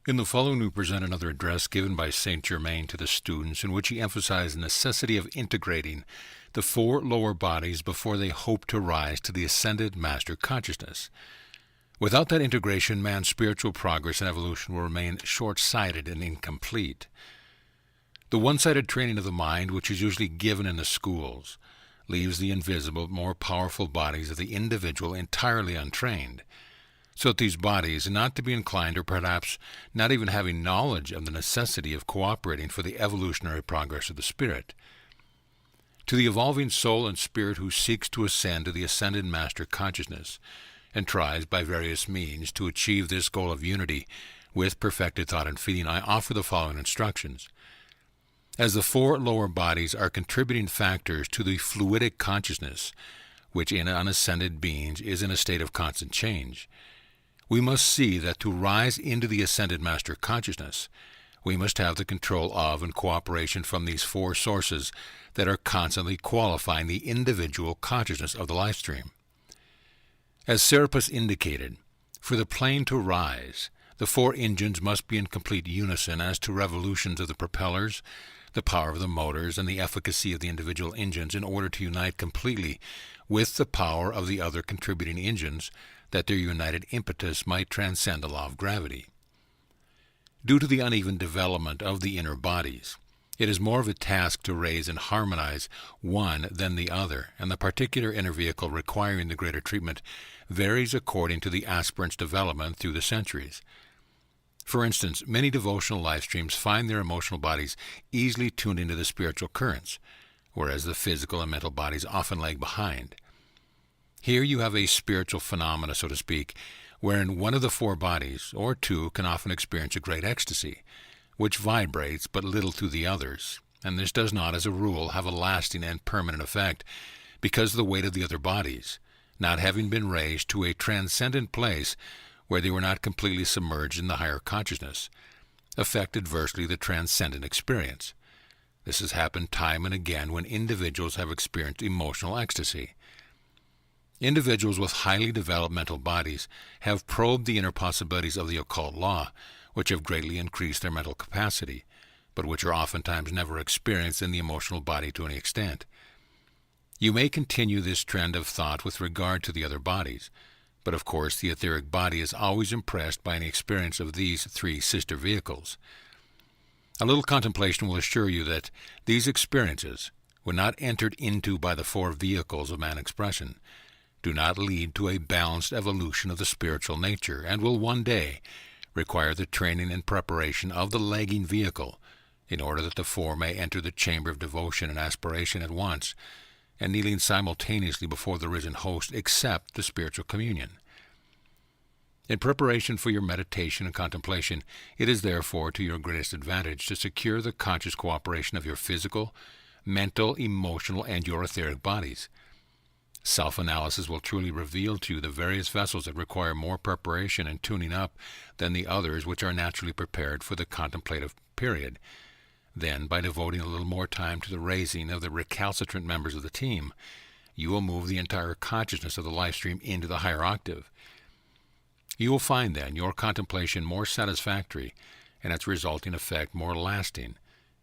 In the following we present another address given by Saint Germain to the students, in which he emphasized the necessity of integrating the four lower bodies before they hope to rise to the ascended master consciousness. Without that integration, man's spiritual progress and evolution will remain short-sighted and incomplete. The one-sided training of the mind, which is usually given in the schools, leaves the invisible, more powerful bodies of the individual entirely untrained, so that these bodies, not to be inclined or perhaps not even having knowledge of the necessity of cooperating for the evolutionary progress of the spirit. To the evolving soul and spirit who seeks to ascend to the ascended master consciousness and tries by various means to achieve this goal of unity with perfected thought and feeling, I offer the following instructions. As the four lower bodies are contributing factors to the fluidic consciousness, which in unascended beings is in a state of constant change, we must see that to rise into the ascended master consciousness, we must have the control of and cooperation from these four sources that are constantly qualifying the individual consciousness of the life stream. As Serapis indicated, for the plane to rise, the four engines must be in complete unison as to revolutions of the propellers, the power of the motors, and the efficacy of the individual engines in order to unite completely with the power of the other contributing engines, that their united impetus might transcend the law of gravity. Due to the uneven development of the inner bodies, it is more of a task to raise and harmonize one than the other, and the particular inner vehicle requiring the greater treatment varies according to the aspirant's development through the centuries. For instance, many devotional life streams find their emotional bodies easily tuned into the spiritual currents, whereas the physical and mental bodies often lag behind. Here you have a spiritual phenomena, so to speak, wherein one of the four bodies, or two, can often experience a great ecstasy, which vibrates but little through the others, and this does not, as a rule, have a lasting and permanent effect, because of the weight of the other bodies, not having been raised to a transcendent place where they were not completely submerged in the higher consciousness, affect adversely the transcendent experience. This has happened time and again when individuals have experienced emotional ecstasy. Individuals with highly developed mental bodies have probed the inner possibilities of the occult law, which have greatly increased their mental capacity, but which are oftentimes never experienced in the emotional body to any extent. You may continue this trend of thought with regard to the other bodies, but of course the etheric body is always impressed by any experience of these three sister vehicles. A little contemplation will assure you that these experiences, when not entered into by the four vehicles of man expression, do not lead to a balanced evolution of the spiritual nature, and will one day require the training and preparation of the lagging vehicle in order that the four may enter the chamber of devotion and aspiration at once, and kneeling simultaneously before the risen host, accept the spiritual communion. In preparation for your meditation and contemplation, it is therefore to your greatest advantage to secure the conscious cooperation of your physical, mental, emotional, and your etheric bodies. Self-analysis will truly reveal to you the various vessels that require more preparation and tuning up than the others which are naturally prepared for the contemplative period. Then, by devoting a little more time to the raising of the recalcitrant members of the team, you will move the entire consciousness of the life stream into the higher octave. You will find then your contemplation more satisfactory and its resulting effect more lasting,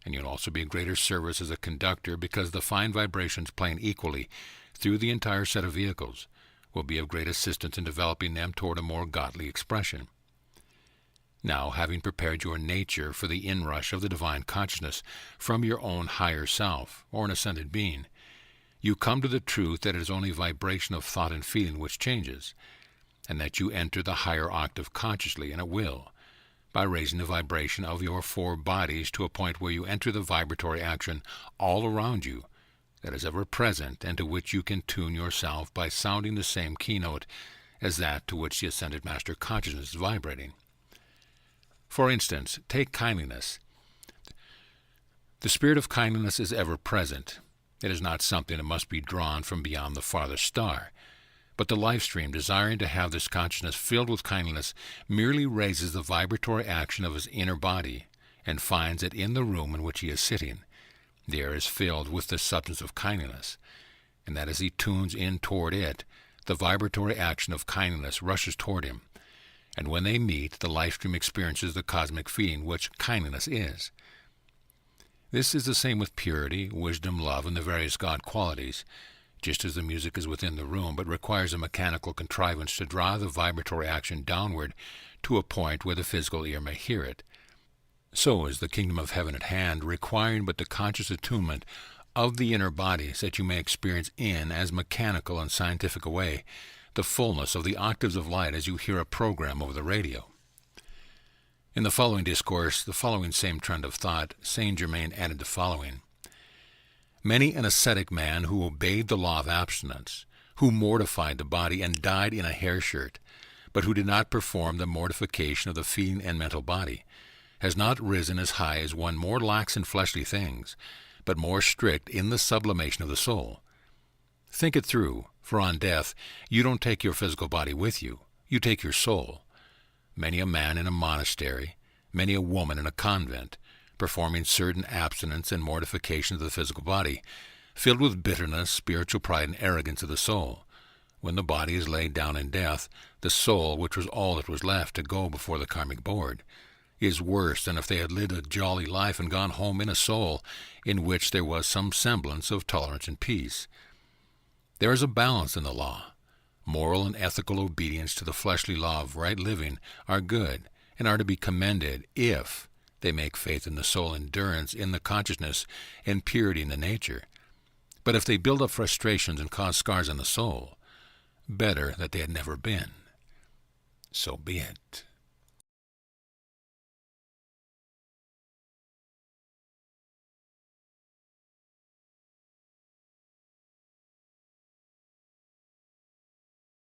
and you'll also be a greater service as a conductor because the fine vibrations playing equally through the entire set of vehicles will be of great assistance in developing them toward a more godly expression. Now, having prepared your nature for the inrush of the divine consciousness from your own higher self, or an ascended being, you come to the truth that it is only vibration of thought and feeling which changes, and that you enter the higher octave consciously and at will, by raising the vibration of your four bodies to a point where you enter the vibratory action all around you that is ever present, and to which you can tune yourself by sounding the same keynote as that to which the ascended master consciousness is vibrating. For instance, take kindliness. The spirit of kindliness is ever present. It is not something that must be drawn from beyond the farthest star, but the life stream, desiring to have this consciousness filled with kindliness, merely raises the vibratory action of his inner body and finds it in the room in which he is sitting. The air is filled with the substance of kindliness, and that as he tunes in toward it, the vibratory action of kindliness rushes toward him, and when they meet, the life stream experiences the cosmic feeding which kindliness is. This is the same with purity, wisdom, love, and the various God qualities, just as the music is within the room, but requires a mechanical contrivance to draw the vibratory action downward to a point where the physical ear may hear it. So is the kingdom of heaven at hand, requiring but the conscious attunement of the inner bodies that you may experience in as mechanical and scientific a way the fullness of the octaves of light as you hear a program over the radio. In the following discourse, the following same trend of thought, Saint Germain added the following: Many an ascetic man who obeyed the law of abstinence, who mortified the body and died in a hair shirt, but who did not perform the mortification of the feeling and mental body, has not risen as high as one more lax in fleshly things, but more strict in the sublimation of the soul. Think it through, for on death you don't take your physical body with you, you take your soul. Many a man in a monastery, many a woman in a convent, performing certain abstinence and mortification of the physical body, filled with bitterness, spiritual pride, and arrogance of the soul. When the body is laid down in death, the soul, which was all that was left to go before the karmic board, is worse than if they had lived a jolly life and gone home in a soul in which there was some semblance of tolerance and peace. There is a balance in the law. Moral and ethical obedience to the fleshly law of right living are good and are to be commended if they make faith in the soul endurance in the consciousness and purity in the nature. But if they build up frustrations and cause scars on the soul, better that they had never been. So be it.